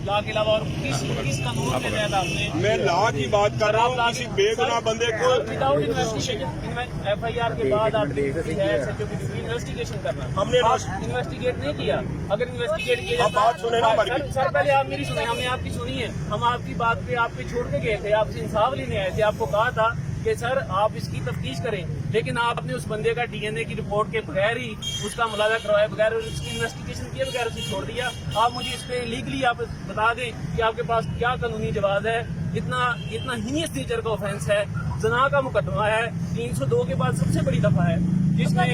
Law के अलावा और किस कानून के तहत आपने? मैं लॉ की बात कर रहा हूँ, किसी बेगुनाह बंदे को विदाउट इन्वेस्टिगेशन FIR के बाद आपने इन्वेस्टिगेशन करना, हमने इन्वेस्टिगेट नहीं किया। अगर इन्वेस्टिगेट किया अब बात सुने ना हमारी। सर पहले आप मेरी सुने, हमने आपकी सुनी है। हम आपकी बात पे आप पे छोड़ के गए थे, आपसे इंसाफ लेने आए थे। आपको कहा था कि सर आप इसकी तफ्तीश करें, लेकिन आपने उस बंदे का DNA की रिपोर्ट के बगैर ही, उसका मुलाजा करवाए बगैर, उसकी इन्वेस्टिगेशन किए बगैर उसे छोड़ दिया। आप मुझे इस पे लीगली आप बता दें कि आपके पास क्या कानूनी जवाब है। इतना हीनियस नेचर का ऑफेंस है, जना का मुकदमा है, 302 के बाद सबसे बड़ी दफा है जिसमें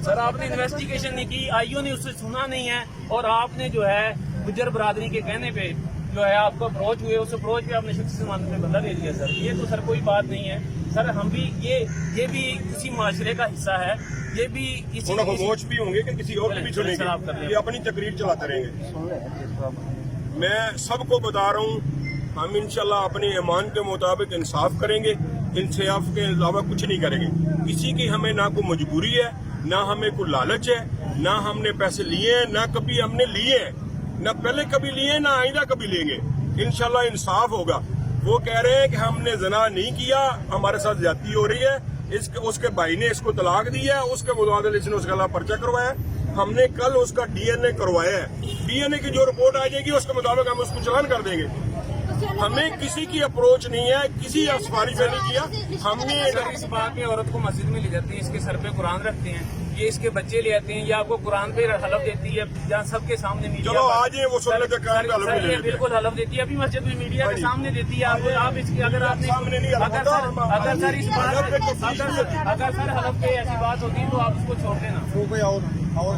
सर आपने इन्वेस्टिगेशन नहीं की, IO ने उससे सुना नहीं है, और आपने जो है गुज्जर बरादरी के कहने पे जो है आपको अप्रोच हुए, उस अप्रोच पे आपने शख्सी जमानत में बंदा दे दिया। सर ये तो सर कोई बात नहीं है। सर हम भी ये भी किसी माशरे का हिस्सा है, ये भी इसी खामोश भी होंगे कि किसी और की भी सुनेंगे, ये अपनी तकरीर चलाते रहेंगे। मैं सबको बता रहा हूँ, हम इंशाल्लाह अपनी ईमान के मुताबिक इंसाफ करेंगे, इंसाफ के अलावा कुछ नहीं करेंगे। किसी की हमें ना कोई मजबूरी है, ना हमें कोई लालच है, ना हमने पैसे लिए हैं, ना कभी हमने लिए हैं, ना पहले कभी लिए, ना आइंदा कभी लेंगे। इंशाल्लाह इंसाफ होगा। वो कह रहे हैं कि हमने जना नहीं किया, हमारे साथ ज्यादती हो रही है, उसके भाई ने इसको तलाक दिया है, उसके मुताबिक इसने उसके खिलाफ पर्चा करवाया। हमने कल उसका DNA करवाया है, DNA की जो रिपोर्ट आ जाएगी उसके मुताबिक हम उसको चालान कर देंगे। हमें किसी की अप्रोच नहीं है, किसी सिफारिश नहीं किया हमने। इस बात में औरत को मस्जिद में ले जाते हैं, इसके सर पे कुरान रखते हैं, ये इसके बच्चे ले आते हैं, ये आपको कुरान पे हलफ देती है जहाँ सबके सामने मीडिया। चलो आज ये वो सुन लेते हैं, बिल्कुल हलफ देती है, अभी मस्जिद में मीडिया के सामने देती है। आप इसकी अगर आपने सामने नहीं अगर सर इस बात अगर सर हलफ पे ऐसी बात होती है तो आप उसको छोड़ देना। और